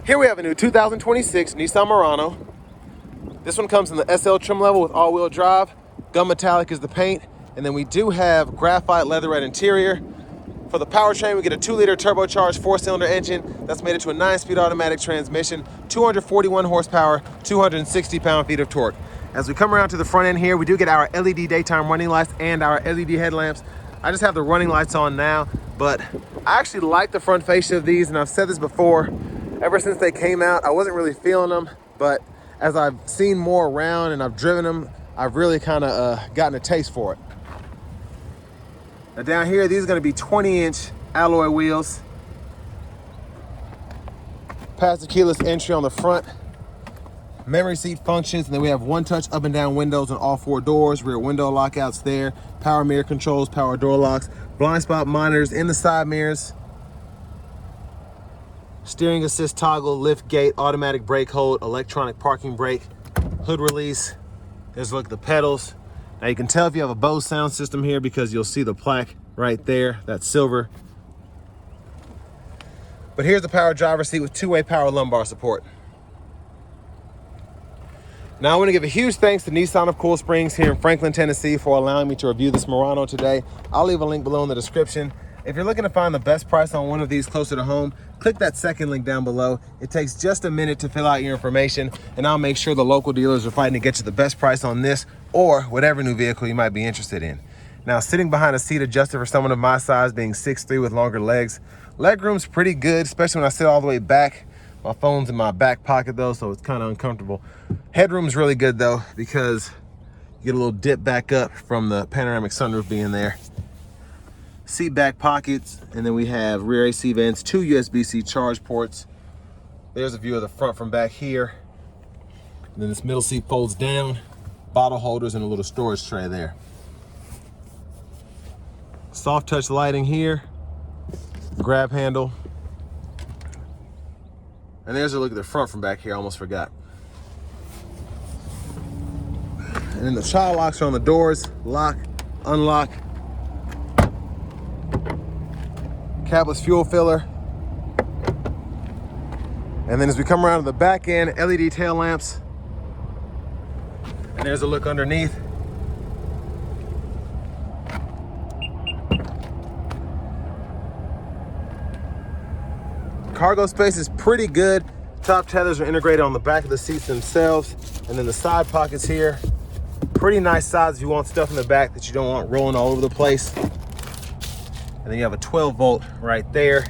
Here we have a new 2026 Nissan Murano. This one comes in the SL trim level with all-wheel drive. Gun metallic is the paint. And then we do have graphite leatherette interior. For the powertrain, we get a 2-liter turbocharged 4-cylinder engine that's made it to a 9-speed automatic transmission, 241 horsepower, 260 pound-feet of torque. As we come around to the front end here, we do get our LED daytime running lights and our LED headlamps. I just have the running lights on now, but I actually like the front fascia of these, and I've said this before. Ever since they came out, I wasn't really feeling them, but as I've seen more around and I've driven them, I've really kind of gotten a taste for it. Now down here, these are going to be 20-inch alloy wheels. Passive keyless entry on the front. Memory seat functions, and then we have one-touch up and down windows on all 4 doors, rear window lockouts there, power mirror controls, power door locks, blind spot monitors in the side mirrors, steering assist toggle, lift gate, automatic brake hold, electronic parking brake, hood release. There's a look at the pedals. Now you can tell if you have a Bose sound system here because you'll see the plaque right there, that's silver. But here's the power driver's seat with 2-way power lumbar support. Now I want to give a huge thanks to Nissan of Cool Springs here in Franklin, Tennessee for allowing me to review this Murano today. I'll leave a link below in the description. If you're looking to find the best price on one of these closer to home, click that second link down below. It takes just a minute to fill out your information, and I'll make sure the local dealers are fighting to get you the best price on this or whatever new vehicle you might be interested in. Now, sitting behind a seat adjusted for someone of my size, being 6'3" with longer legs, leg room's pretty good, especially when I sit all the way back. My phone's in my back pocket though, so it's kind of uncomfortable. Headroom's really good though, because you get a little dip back up from the panoramic sunroof being there. Seat back pockets, and then we have rear AC vents, 2 USB-C charge ports. There's a view of the front from back here. And then this middle seat folds down, bottle holders, and a little storage tray there. Soft touch lighting here, grab handle. And there's a look at the front from back here, I almost forgot. And then the child locks are on the doors, lock, unlock. Cabless fuel filler. And then as we come around to the back end, LED tail lamps. And there's a look underneath. Cargo space is pretty good. Top tethers are integrated on the back of the seats themselves. And then the side pockets here, pretty nice size if you want stuff in the back that you don't want rolling all over the place. And then you have a 12-volt right there.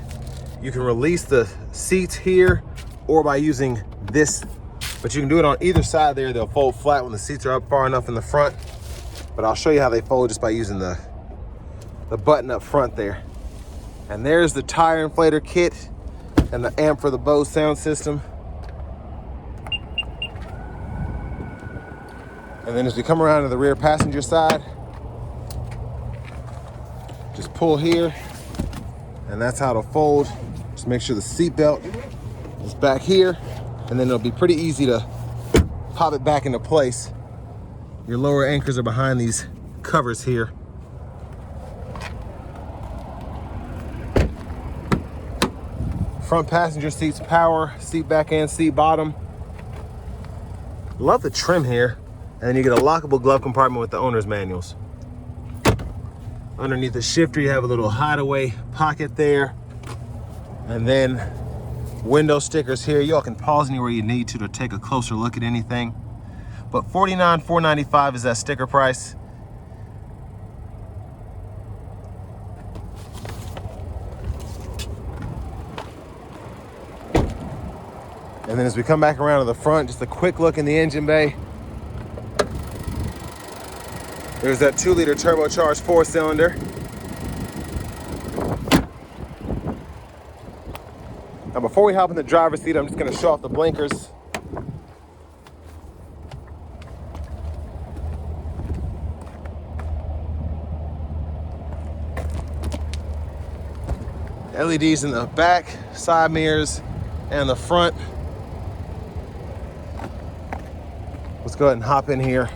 You can release the seats here or by using this, but you can do it on either side there. They'll fold flat when the seats are up far enough in the front. But I'll show you how they fold just by using the button up front there. And there's the tire inflator kit and the amp for the Bose sound system. And then as we come around to the rear passenger side, just pull here, and that's how it'll fold. Just make sure the seat belt is back here, and then it'll be pretty easy to pop it back into place. Your lower anchors are behind these covers here. Front passenger seats, power, seat back and seat bottom. Love the trim here. And then you get a lockable glove compartment with the owner's manuals. Underneath the shifter, you have a little hideaway pocket there. And then window stickers here. Y'all can pause anywhere you need to take a closer look at anything. But $49,495 is that sticker price. And then as we come back around to the front, just a quick look in the engine bay. There's that 2-liter turbocharged 4-cylinder. Now before we hop in the driver's seat, I'm just gonna show off the blinkers. LEDs in the back, side mirrors, and the front. Let's go ahead and hop in here.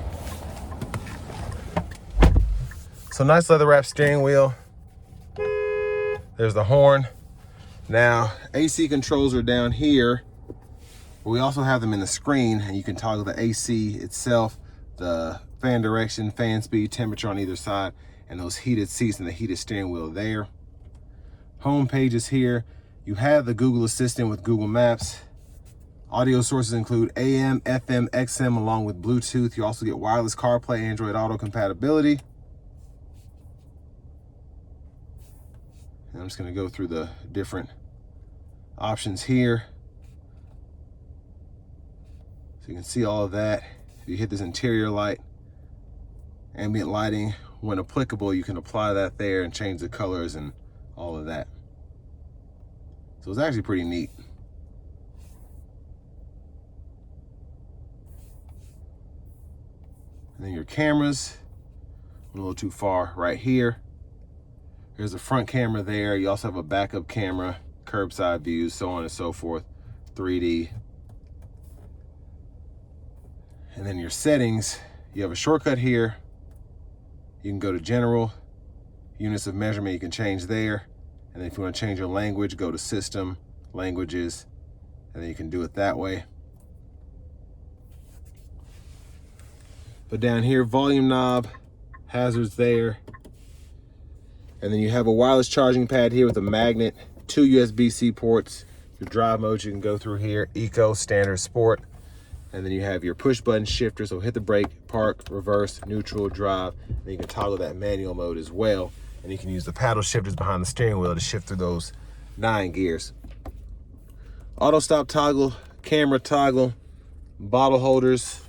So nice leather wrapped steering wheel. There's the horn. Now, AC controls are down here. But we also have them in the screen, and you can toggle the AC itself, the fan direction, fan speed, temperature on either side, and those heated seats and the heated steering wheel there. Home page is here. You have the Google Assistant with Google Maps. Audio sources include AM, FM, XM, along with Bluetooth. You also get wireless CarPlay, Android Auto compatibility. And I'm just going to go through the different options here. So you can see all of that. If you hit this interior light, ambient lighting, when applicable, you can apply that there and change the colors and all of that. So it's actually pretty neat. And then your cameras, a little too far right here. There's a front camera there. You also have a backup camera, curbside views, so on and so forth, 3D. And then your settings, you have a shortcut here. You can go to general, units of measurement you can change there. And then if you want to change your language, go to system, languages, and then you can do it that way. But down here, volume knob, hazards there. And then you have a wireless charging pad here with a magnet, 2 USB-C ports. Your drive modes you can go through here, Eco, Standard, Sport. And then you have your push button shifter, so hit the brake, park, reverse, neutral, drive. And then you can toggle that manual mode as well. And you can use the paddle shifters behind the steering wheel to shift through those 9 gears. Auto stop toggle, camera toggle, bottle holders,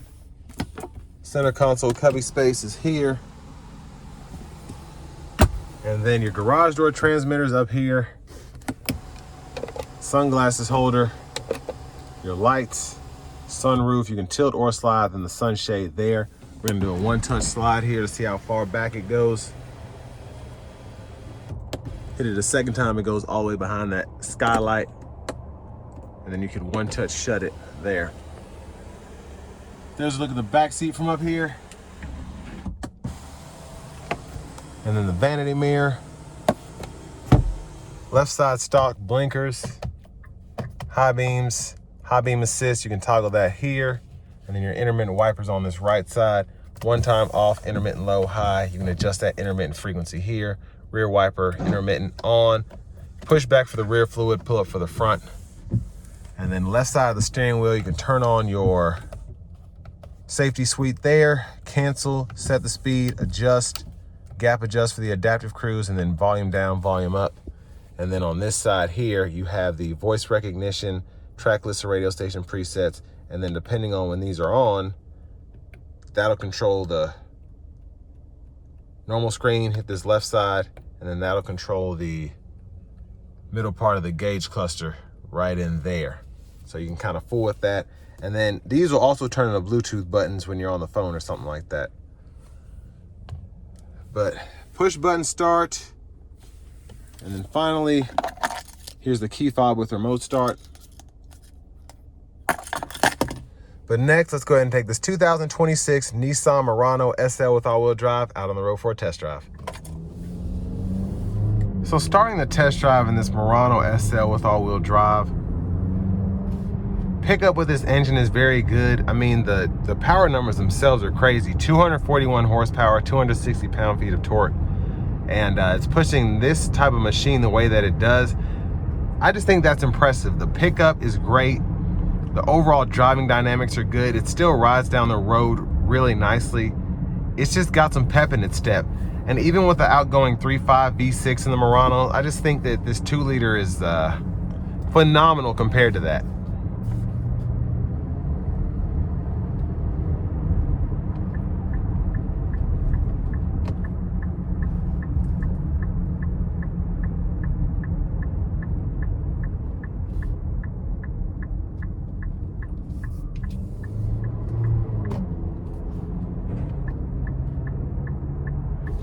center console cubby space is here. And then your garage door transmitters up here, sunglasses holder, your lights, sunroof, you can tilt or slide, then the sunshade there. We're gonna do a one-touch slide here to see how far back it goes. Hit it a second time, it goes all the way behind that skylight. And then you can one-touch shut it there. There's a look at the back seat from up here. And then the vanity mirror. Left side stock blinkers, high beams, high beam assist, you can toggle that here. And then your intermittent wipers on this right side. One time off, intermittent low, high. You can adjust that intermittent frequency here. Rear wiper, intermittent on. Push back for the rear fluid, pull up for the front. And then left side of the steering wheel, you can turn on your safety suite there, cancel, set the speed, adjust, gap adjust for the adaptive cruise, and then volume down, volume up. And then on this side here, you have the voice recognition, track list of radio station presets, and then depending on when these are on, that'll control the normal screen, hit this left side, and then that'll control the middle part of the gauge cluster right in there. So you can kind of fool with that. And then these will also turn into Bluetooth buttons when you're on the phone or something like that. But push button start. And then finally, here's the key fob with remote start. But next, let's go ahead and take this 2026 Nissan Murano SL with all-wheel drive out on the road for a test drive. So starting the test drive in this Murano SL with all-wheel drive, pickup with this engine is very good. I mean, the power numbers themselves are crazy. 241 horsepower, 260 pound-feet of torque. And it's pushing this type of machine the way that it does. I just think that's impressive. The pickup is great. The overall driving dynamics are good. It still rides down the road really nicely. It's just got some pep in its step. And even with the outgoing 3.5 V6 in the Murano, I just think that this 2-liter is phenomenal compared to that.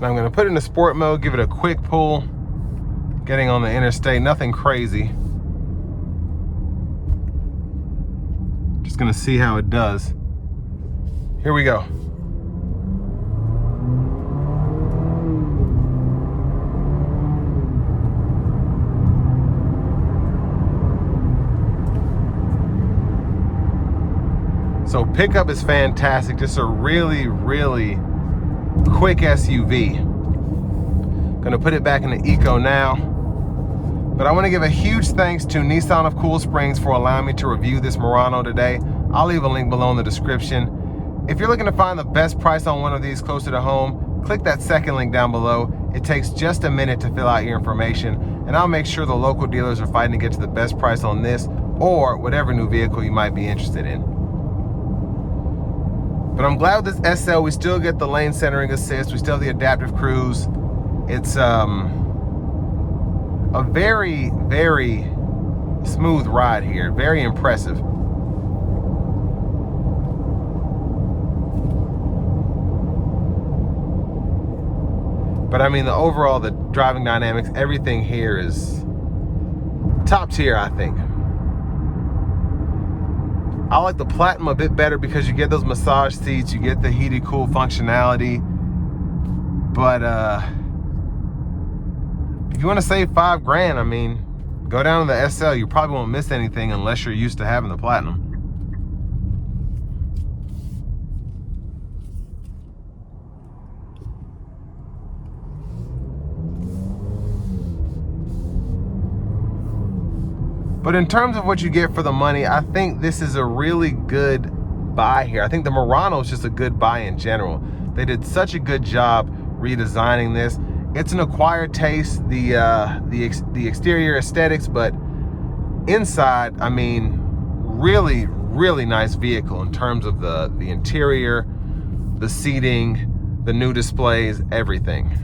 I'm going to put it into sport mode, give it a quick pull, getting on the interstate, nothing crazy. Just going to see how it does. Here we go. So pickup is fantastic. Just a really, really quick SUV. Gonna put it back in the Eco now. But I want to give a huge thanks to Nissan of Cool Springs for allowing me to review this Murano today. I'll leave a link below in the description. If you're looking to find the best price on one of these closer to home, click that second link down below. It takes just a minute to fill out your information, and I'll make sure the local dealers are fighting to get to the best price on this or whatever new vehicle you might be interested in. But I'm glad with this SL, we still get the lane centering assist. We still have the adaptive cruise. It's a very, very smooth ride here. Very impressive. But I mean, the driving dynamics, everything here is top tier, I think. I like the Platinum a bit better because you get those massage seats, you get the heated cool functionality. But if you want to save $5 grand, I mean, go down to the SL. You probably won't miss anything unless you're used to having the Platinum. But in terms of what you get for the money, I think this is a really good buy here. I think the Murano is just a good buy in general. They did such a good job redesigning this. It's an acquired taste, the exterior aesthetics, but inside, I mean, really, really nice vehicle in terms of the interior, the seating, the new displays, everything.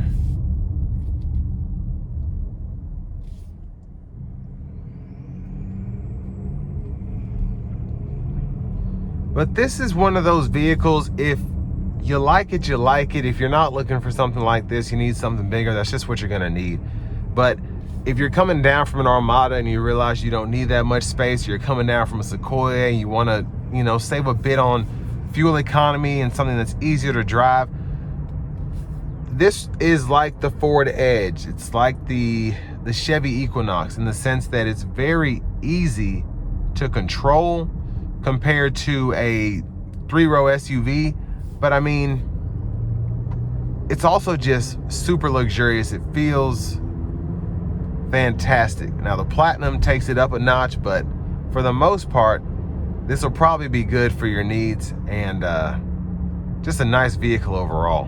But this is one of those vehicles, if you like it, you like it. If you're not looking for something like this, you need something bigger, that's just what you're gonna need. But if you're coming down from an Armada and you realize you don't need that much space, you're coming down from a Sequoia and you wanna, you know, save a bit on fuel economy and something that's easier to drive, this is like the Ford Edge. It's like the Chevy Equinox in the sense that it's very easy to control compared to a 3-row SUV. But I mean, it's also just super luxurious. It feels fantastic. Now the Platinum takes it up a notch, but for the most part, this will probably be good for your needs, and just a nice vehicle overall.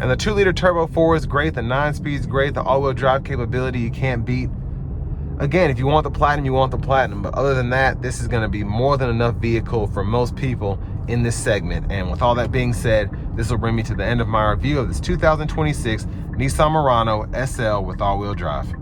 And the 2-liter turbo 4 is great. The 9-speed is great. The all-wheel drive capability you can't beat. Again, if you want the Platinum, you want the Platinum. But other than that, this is going to be more than enough vehicle for most people in this segment. And with all that being said, this will bring me to the end of my review of this 2026 Nissan Murano SL with all-wheel drive.